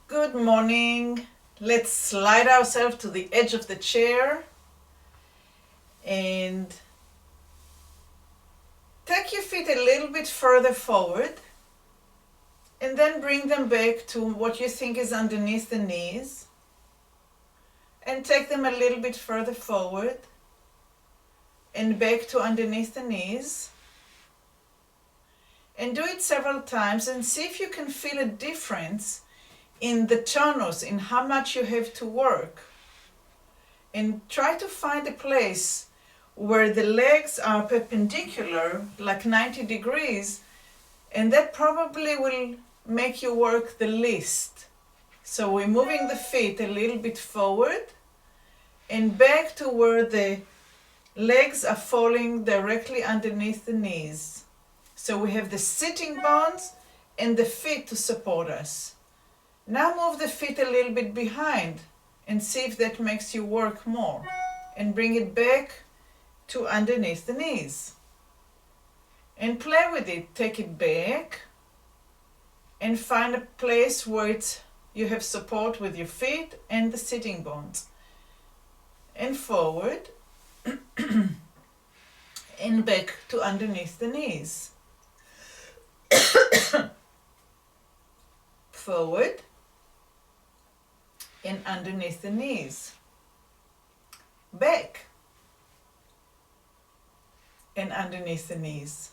Good morning. Let's slide ourselves to the edge of the chair and take your feet a little bit further forward and then bring them back to what you think is underneath the knees and take them a little bit further forward and back to underneath the knees, and do it several times and see if you can feel a difference in the tonus, in how much you have to work. And try to find a place where the legs are perpendicular, like 90 degrees, and that probably will make you work the least. So we're moving the feet a little bit forward and back to where the legs are falling directly underneath the knees. So we have the sitting bones and the feet to support us. Now move the feet a little bit behind and see if that makes you work more. And bring it back to underneath the knees. And play with it. Take it back and find a place where you have support with your feet and the sitting bones. And forward and back to underneath the knees. Forward and underneath the knees. Back and underneath the knees.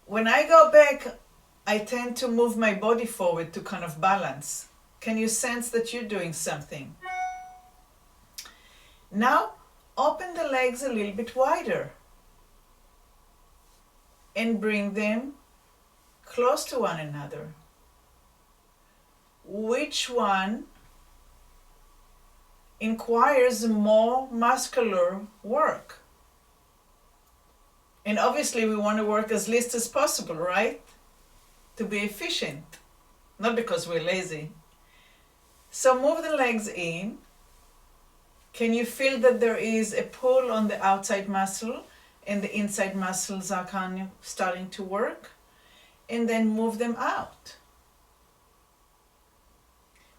When I go back, I tend to move my body forward to kind of balance. Can you sense that you're doing something? Now, open the legs a little bit wider and bring them close to one another. Which one requires more muscular work? And obviously we want to work as least as possible, right? To be efficient, not because we're lazy. So move the legs in. Can you feel that there is a pull on the outside muscle and the inside muscles are kind of starting to work? And then move them out.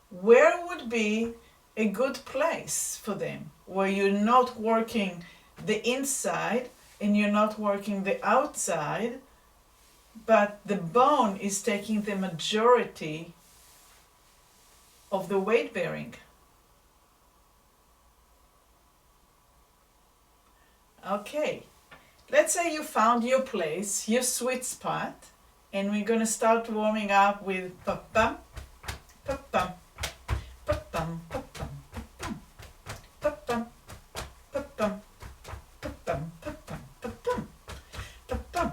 Where would be a good place for them, where you're not working the inside and you're not working the outside, but the bone is taking the majority of the weight bearing? Okay, let's say you found your place, your sweet spot, and we're going to start warming up with pa-pam, pa-pam, pa-pam, pa-pam, pa-pam, pa-pam, pa-pam, pa-pam, pa-pam, pa-pam, pa-pam, pa-pam, pa-pam,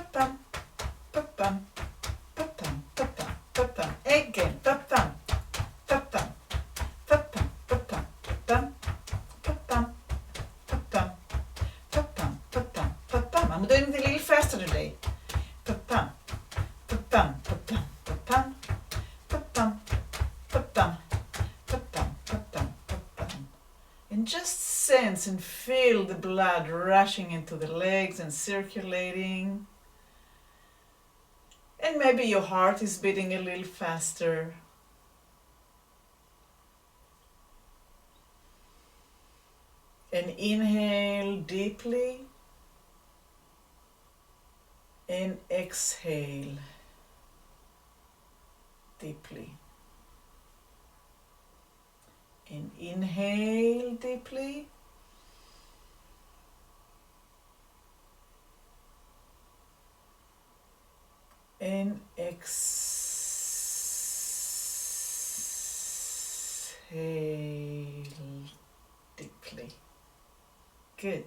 pa-pam, pa-pam, pa-pam, pa-pam, pa-pam, again, pa-pam, pa-pam, pa-pam, pa-pam, pa-pam, pa-pam, pa-pam, pa-pam, pa-pam, pa-pam. I'm doing it a little faster today. Pa-pam, pa-pam, pa-pam, pa-pam, pa-pam, pa-pam, pa-pam, pa-pam, pa-pam. And just sense and feel the blood rushing into the legs and circulating. And maybe your heart is beating a little faster. And inhale deeply and exhale deeply. And inhale deeply. And exhale deeply. Good.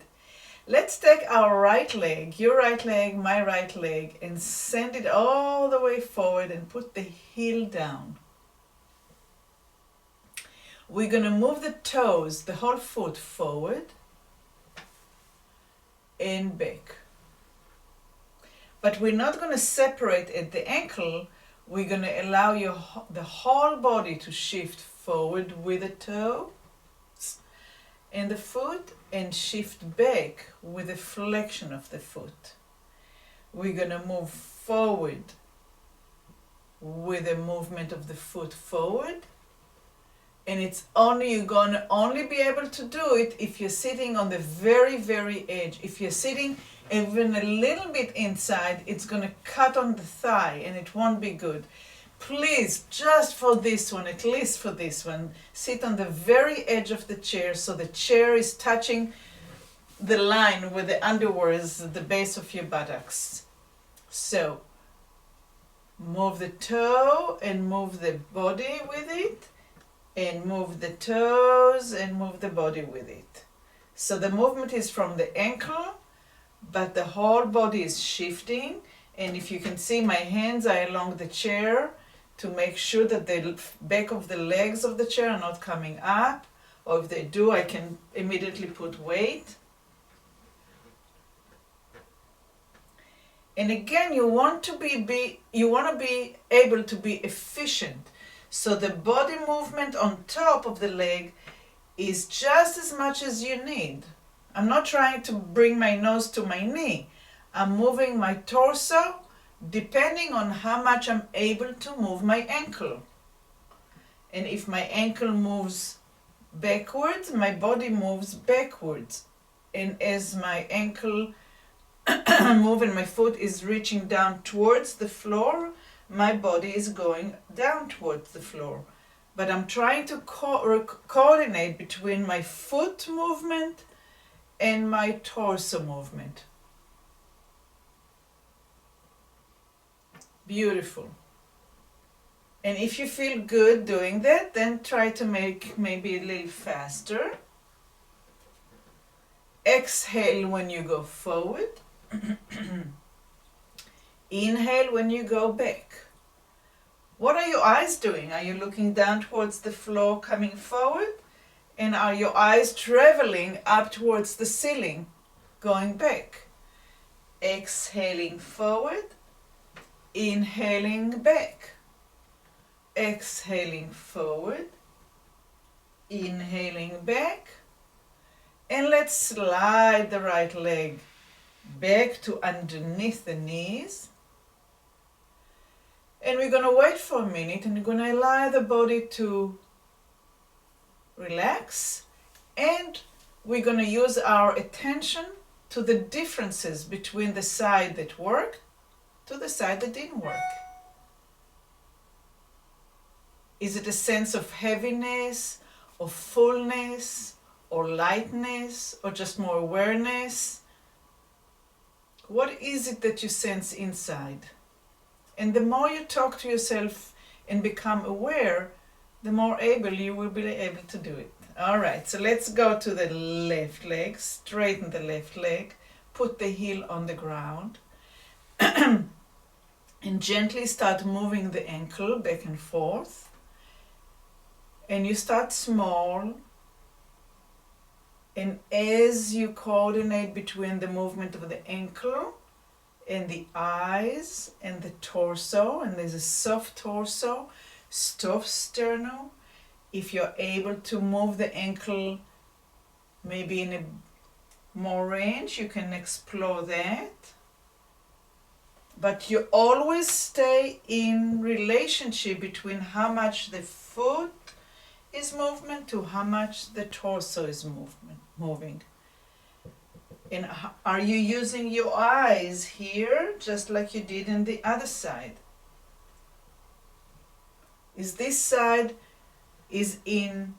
Let's take our right leg, your right leg, my right leg, and send it all the way forward and put the heel down. We're going to move the toes, the whole foot forward and back. But we're not going to separate at the ankle. We're going to allow the whole body to shift forward with the toe and the foot and shift back with the flexion of the foot. we're gonna move forward with the movement of the foot forward. And it's only, you're gonna only be able to do it if you're sitting on the very, very edge. If you're sitting even a little bit inside, it's gonna cut on the thigh and it won't be good. Please, just for this one, at least for this one, sit on the very edge of the chair so the chair is touching the line where the underwear is, the base of your buttocks. So, move the toe and move the body with it, and move the toes and move the body with it. So the movement is from the ankle, but the whole body is shifting. And if you can see, my hands are along the chair to make sure that the back of the legs of the chair are not coming up, or if they do, I can immediately put weight. And again, you want to be able to be efficient. So the body movement on top of the leg is just as much as you need. I'm not trying to bring my nose to my knee. I'm moving my torso depending on how much I'm able to move my ankle. And if my ankle moves backwards, my body moves backwards. And as my ankle moves and my foot is reaching down towards the floor, my body is going down towards the floor. But I'm trying to coordinate between my foot movement and my torso movement. Beautiful. And if you feel good doing that, then try to make maybe a little faster. Exhale when you go forward. Inhale when you go back. What are your eyes doing? Are you looking down towards the floor, coming forward? And are your eyes traveling up towards the ceiling, going back? Exhaling forward, inhaling back. Exhaling forward, inhaling back. And let's slide the right leg back to underneath the knees. And we're going to wait for a minute and we're going to allow the body to relax. And we're going to use our attention to the differences between the side that worked to the side that didn't work. Is it a sense of heaviness, or fullness, or lightness, or just more awareness? What is it that you sense inside? And the more you talk to yourself and become aware, the more able you will be able to do it. All right, so let's go to the left leg. Straighten the left leg. Put the heel on the ground. And gently start moving the ankle back and forth. And you start small. And as you coordinate between the movement of the ankle and the eyes and the torso, and there's a soft torso, soft sternum. If you're able to move the ankle maybe in a more range, you can explore that. But you always stay in relationship between how much the foot is movement to how much the torso is moving. And are you using your eyes here just like you did in the other side? Is this side is in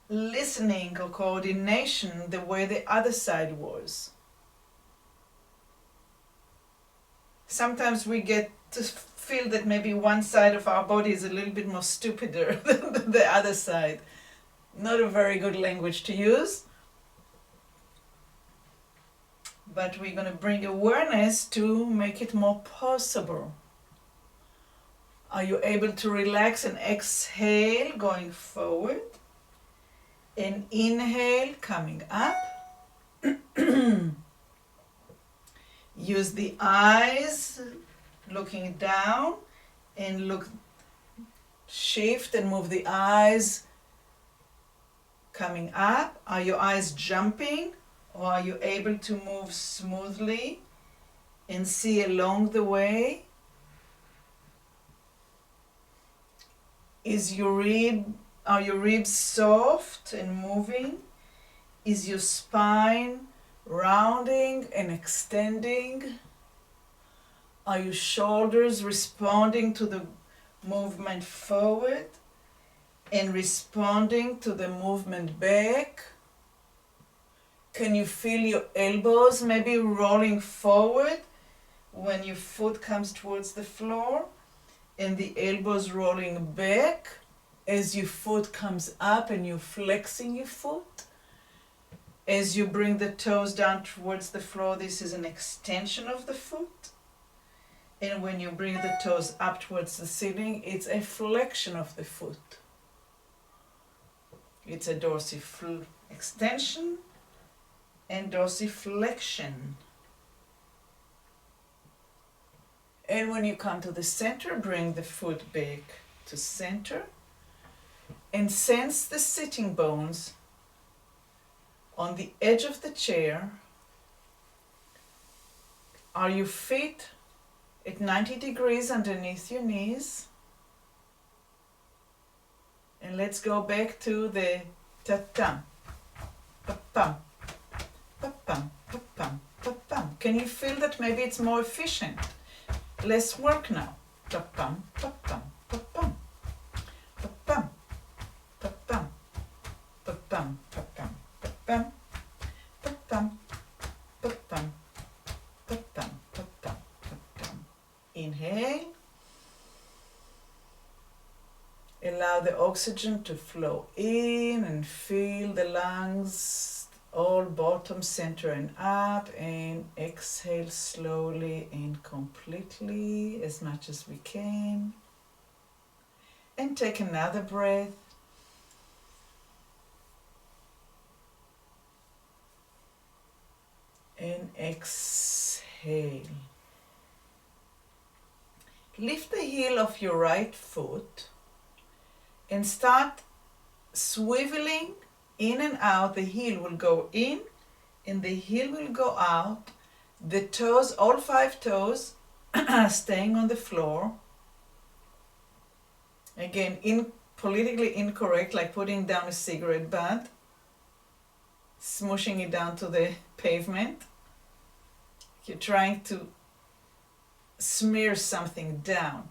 listening or coordination the way the other side was? Sometimes we get to feel that maybe one side of our body is a little bit more stupider than the other side. Not a very good language to use. But we're going to bring awareness to make it more possible. Are you able to relax and exhale going forward? And inhale coming up. Use the eyes looking down and shift and move the eyes coming up. Are your eyes jumping Or are you able to move smoothly and see along the way? Are your ribs soft and moving? Is your spine rounding and extending? Are your shoulders responding to the movement forward and responding to the movement back? Can you feel your elbows maybe rolling forward when your foot comes towards the floor, and the elbows rolling back as your foot comes up and you're flexing your foot? As you bring the toes down towards the floor, this is an extension of the foot. And when you bring the toes up towards the ceiling, it's a flexion of the foot. It's a dorsiflexion extension and dorsiflexion. And when you come to the center, bring the foot back to center and sense the sitting bones on the edge of the chair. Are your feet at 90 degrees underneath your knees? And let's go back to the ta-tam, pa-pam, pa-pam, pa-pam, pa-pam. Can you feel that maybe it's more efficient? Less work now. Pa-pam, pa-pam, pa-pam, pa-pam, pa-pam, pa-pam, pa-pam, pa-pam, pa-pam, pa-pam, pa-pam, pa-pam, pa-pam. Inhale. Allow the oxygen to flow in and fill the lungs, all bottom, center and up, and exhale slowly and completely as much as we can. And take another breath. And exhale. Lift the heel of your right foot and start swiveling in and out. The heel will go in and the heel will go out. The toes, all 5 toes, are staying on the floor. Again, politically incorrect, like putting down a cigarette butt, smooshing it down to the pavement. You're trying to smear something down.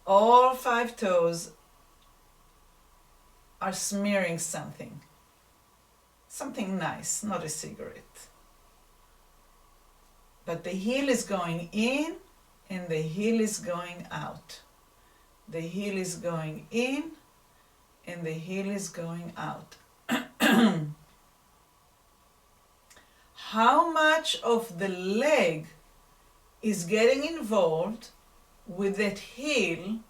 All 5 toes are smearing something nice, not a cigarette. But the heel is going in and the heel is going out. The heel is going in and the heel is going out. How much of the leg is getting involved with that heel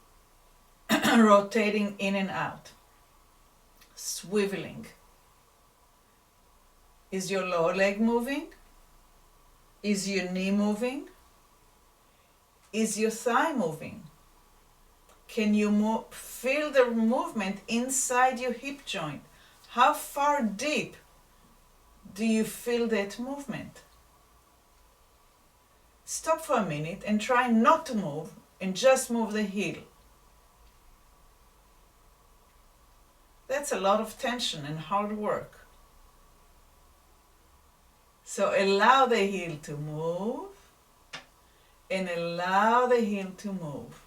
rotating in and out? Swiveling. Is your lower leg moving? Is your knee moving? Is your thigh moving? Can you feel the movement inside your hip joint? How far deep do you feel that movement? Stop for a minute and try not to move and just move the heel. That's a lot of tension and hard work. So allow the heel to move and allow the heel to move.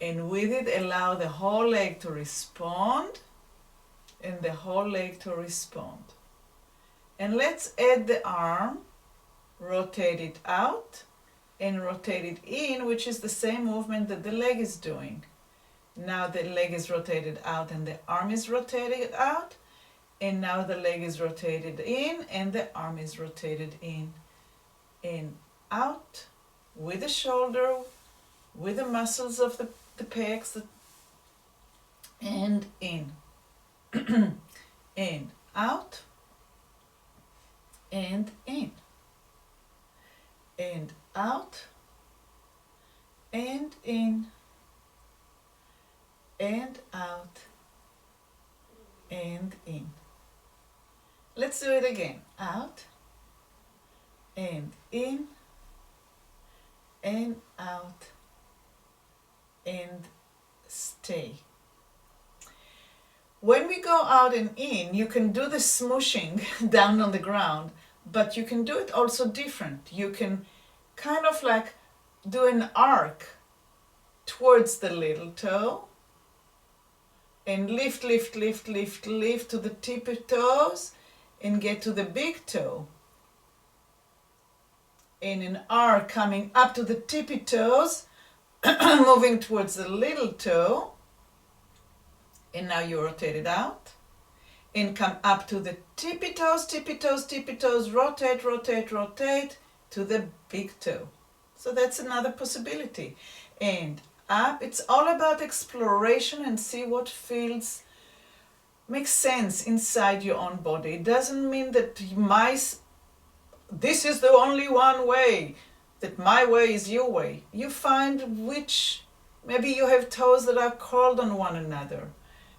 And with it, allow the whole leg to respond and the whole leg to respond. And let's add the arm, rotate it out and rotate it in, which is the same movement that the leg is doing. Now the leg is rotated out and the arm is rotated out, and now the leg is rotated in and the arm is rotated in and out with the shoulder, with the muscles of the pecs, and in and out and in and out and in and out and in. Let's do it again. Out and in and out and stay. When we go out and in, you can do the smooshing down on the ground, but you can do it also different. You can kind of like do an arc towards the little toe and lift, lift, lift, lift, lift to the tippy toes and get to the big toe. And an arc coming up to the tippy toes, moving towards the little toe. And now you rotate it out and come up to the tippy toes, tippy toes, tippy toes, rotate, rotate, rotate to the big toe. So that's another possibility. And up, it's all about exploration and see what feels, makes sense inside your own body. It doesn't mean that this is the only one way, that my way is your way. You find which, maybe you have toes that are curled on one another.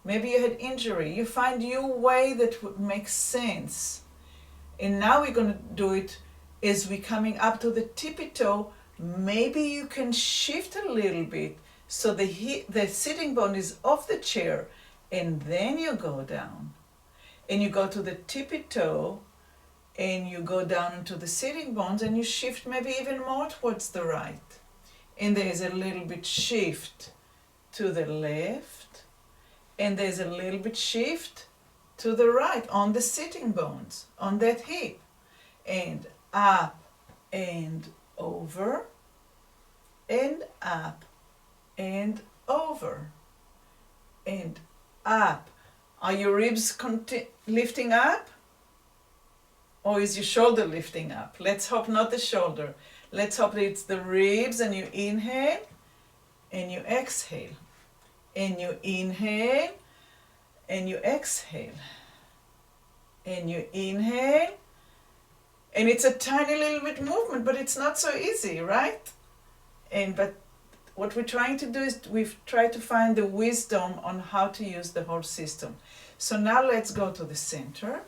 Maybe you had injury. You find your way that would make sense. And now we're going to do it as we're coming up to the tippy toe. Maybe you can shift a little bit so the sitting bone is off the chair, and then you go down. And you go to the tippy toe, and you go down into the sitting bones, and you shift maybe even more towards the right. And there's a little bit shift to the left. And there's a little bit shift to the right on the sitting bones, on that hip. And up and over, and up and over, and up. Are your ribs lifting up? Or is your shoulder lifting up? Let's hope not the shoulder. Let's hope that it's the ribs, and you inhale and you exhale. And you inhale, and you exhale, and you inhale, and it's a tiny little bit movement, but it's not so easy, right? But what we're trying to do is we've tried to find the wisdom on how to use the whole system. So now let's go to the center,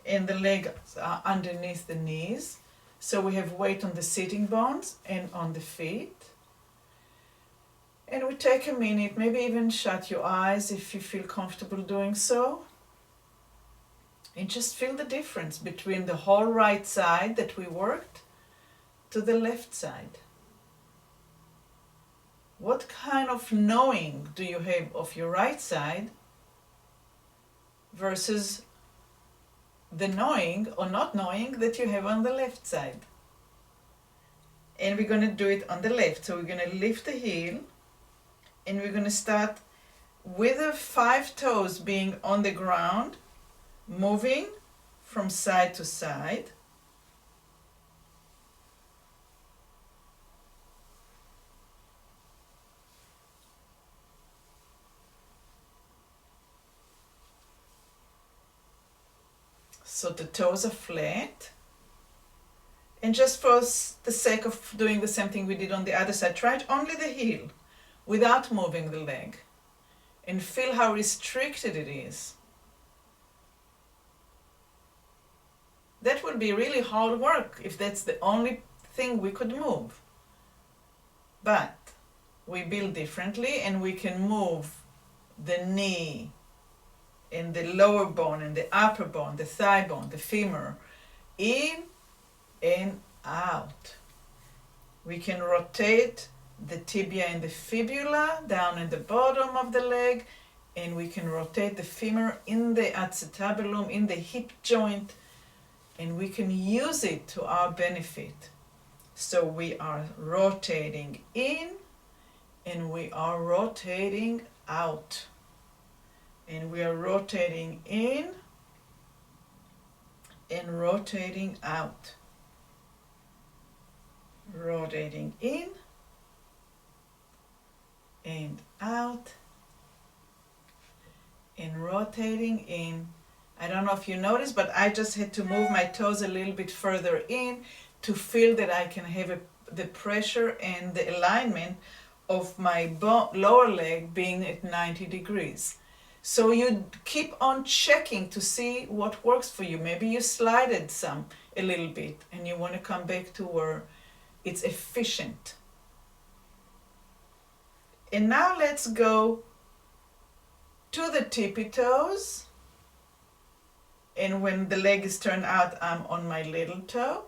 and the legs are underneath the knees, so we have weight on the sitting bones and on the feet. And we take a minute, maybe even shut your eyes if you feel comfortable doing so. And just feel the difference between the whole right side that we worked to the left side. What kind of knowing do you have of your right side versus the knowing or not knowing that you have on the left side? And we're going to do it on the left. So we're going to lift the heel. And we're going to start with the 5 toes being on the ground, moving from side to side. So the toes are flat. And just for the sake of doing the same thing we did on the other side, try it only the heel, without moving the leg, and feel how restricted it is. That would be really hard work if that's the only thing we could move. But we build differently, and we can move the knee and the lower bone and the upper bone, the thigh bone, the femur, in and out. We can rotate the tibia and the fibula down at the bottom of the leg, and we can rotate the femur in the acetabulum, in the hip joint, and we can use it to our benefit. So we are rotating in, and we are rotating out, and we are rotating in and rotating out, rotating in and out, and rotating in. I don't know if you noticed, but I just had to move my toes a little bit further in to feel that I can have the pressure and the alignment of my lower leg being at 90 degrees. So you keep on checking to see what works for you. Maybe you slide it a little bit and you want to come back to where it's efficient. And now let's go to the tippy toes. And when the leg is turned out, I'm on my little toe.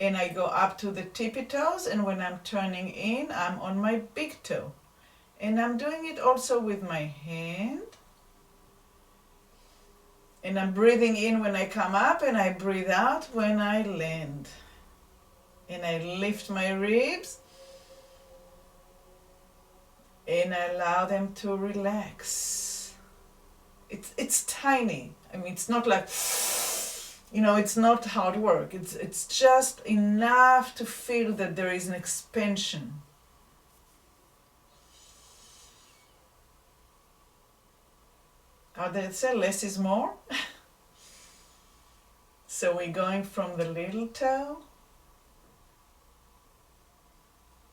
And I go up to the tippy toes. And when I'm turning in, I'm on my big toe. And I'm doing it also with my hand. And I'm breathing in when I come up and I breathe out when I land. And I lift my ribs and I allow them to relax. It's tiny. I mean, it's not like, it's not hard work. It's just enough to feel that there is an expansion. How they say, less is more. So we're going from the little toe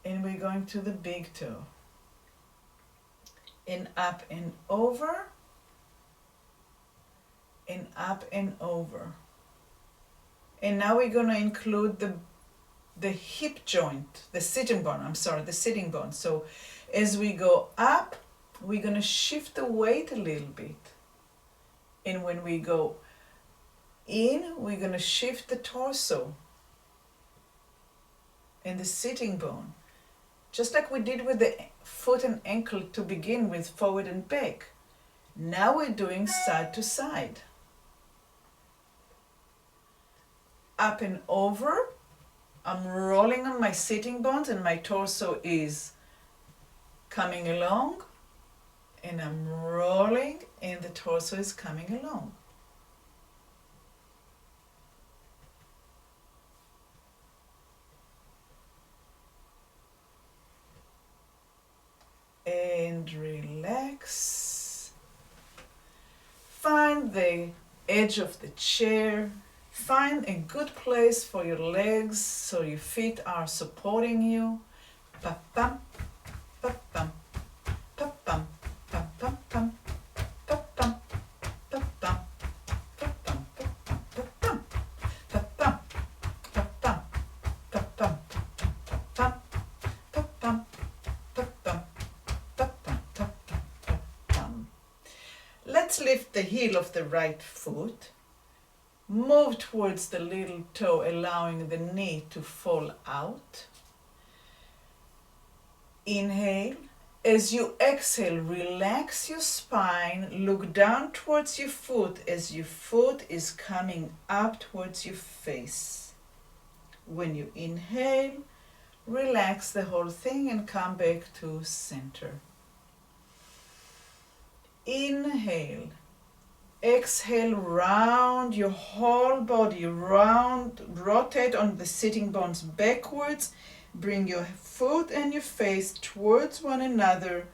and we're going to the big toe. And up and over. And up and over. And now we're going to include the hip joint, the sitting bone. So as we go up, we're going to shift the weight a little bit. And when we go in, we're going to shift the torso and the sitting bone. Just like we did with the foot and ankle to begin with, forward and back. Now we're doing side to side. Up and over. I'm rolling on my sitting bones and my torso is coming along. And I'm rolling and the torso is coming along. And relax. Find the edge of the chair. Find a good place for your legs so your feet are supporting you. Pa-pam, pa-pam, pa-pam, pa-pam, pam, pa-pam, pa-pam, pa-pam, pa-pam, pa-pam, pa-pam, pa-pam, pa-pam, pa-pam, pa-pam. Let's lift the heel of the right foot. Move towards the little toe, allowing the knee to fall out. Inhale. As you exhale, relax your spine. Look down towards your foot as your foot is coming up towards your face. When you inhale, relax the whole thing and come back to center. Inhale. Exhale, round your whole body, rotate on the sitting bones backwards. Bring your foot and your face towards one another.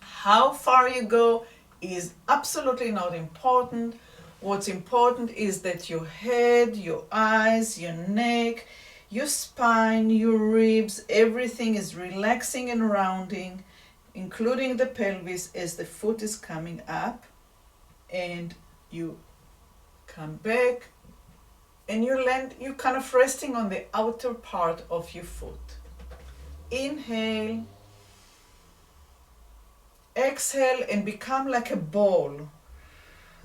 How far you go is absolutely not important. What's important is that your head, your eyes, your neck, your spine, your ribs, everything is relaxing and rounding, including the pelvis as the foot is coming up. And you come back and you land, you're kind of resting on the outer part of your foot. Inhale, exhale and become like a ball.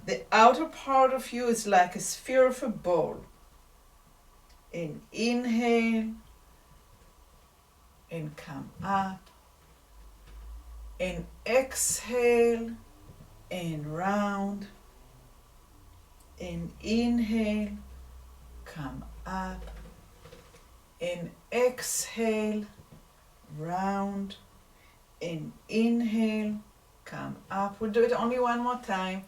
The outer part of you is like a sphere of a ball. And inhale and come up. And exhale and round. And inhale, come up. And exhale, round. And inhale, come up. We'll do it only one more time.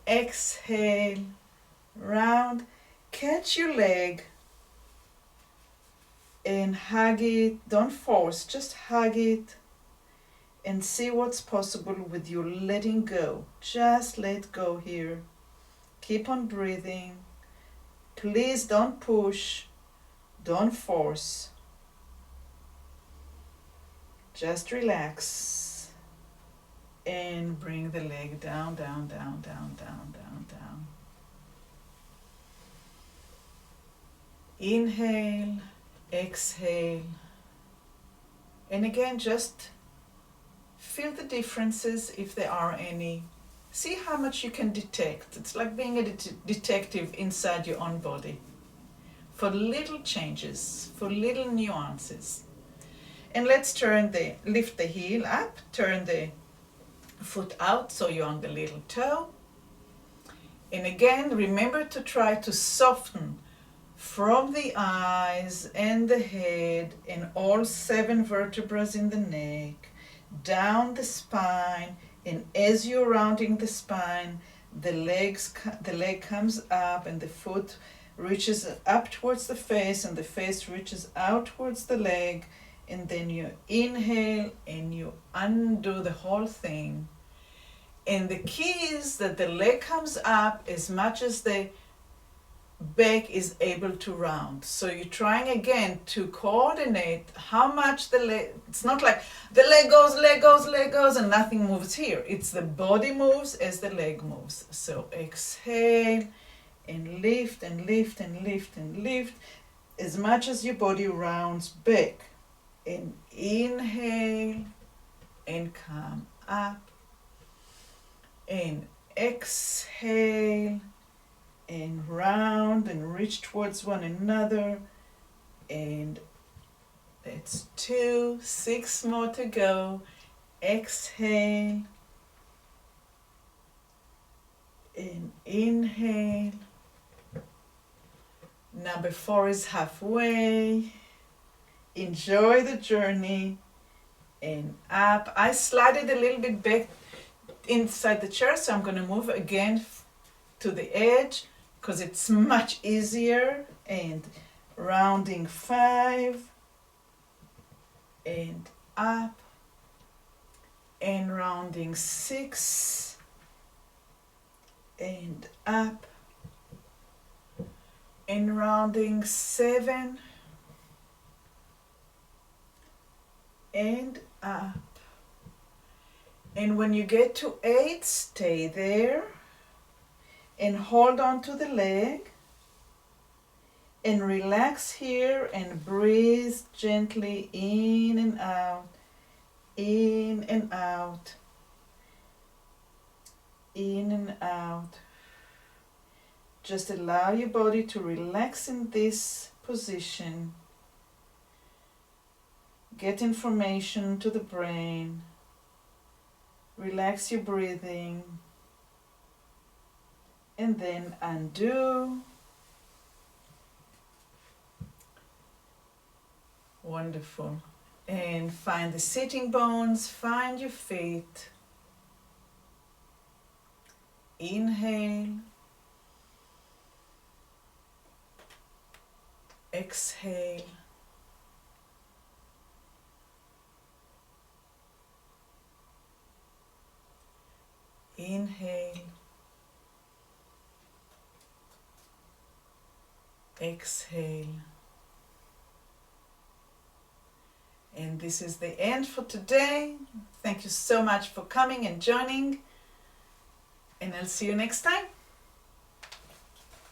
Exhale, round. Catch your leg and hug it. Don't force, just hug it. And see what's possible with you letting go. Just let go here. Keep on breathing. Please don't push. Don't force. Just relax. And bring the leg down, down, down, down, down, down, down. Inhale, exhale. And again, just feel the differences if there are any. See how much you can detect. It's like being a detective inside your own body. For little changes, for little nuances. And let's lift the heel up, turn the foot out so you're on the little toe. And again, remember to try to soften from the eyes and the head and all 7 vertebrae in the neck, down the spine, and as you're rounding the spine, the leg comes up and the foot reaches up towards the face and the face reaches out towards the leg, and then you inhale and you undo the whole thing. And the key is that the leg comes up as much as the back is able to round. So you're trying again to coordinate how much the leg, it's not like the leg goes, and nothing moves here. It's the body moves as the leg moves. So exhale and lift and lift and lift and lift as much as your body rounds back. And inhale and come up. And exhale and round and reach towards one another. And that's 2, 6 more to go. Exhale and inhale. Number 4 is halfway. Enjoy the journey. And up. I slide it a little bit back inside the chair, so I'm going to move again to the edge because it's much easier. And rounding 5 and up, and rounding 6 and up, and rounding 7 and up. And when you get to 8, stay there and hold on to the leg and relax here and breathe gently in and out, in and out, in and out. Just allow your body to relax in this position. Get information to the brain. Relax your breathing. And then undo. Wonderful. And find the sitting bones, find your feet. Inhale. Exhale. Inhale. Exhale. And this is the end for today. Thank you so much for coming and joining. And I'll see you next time.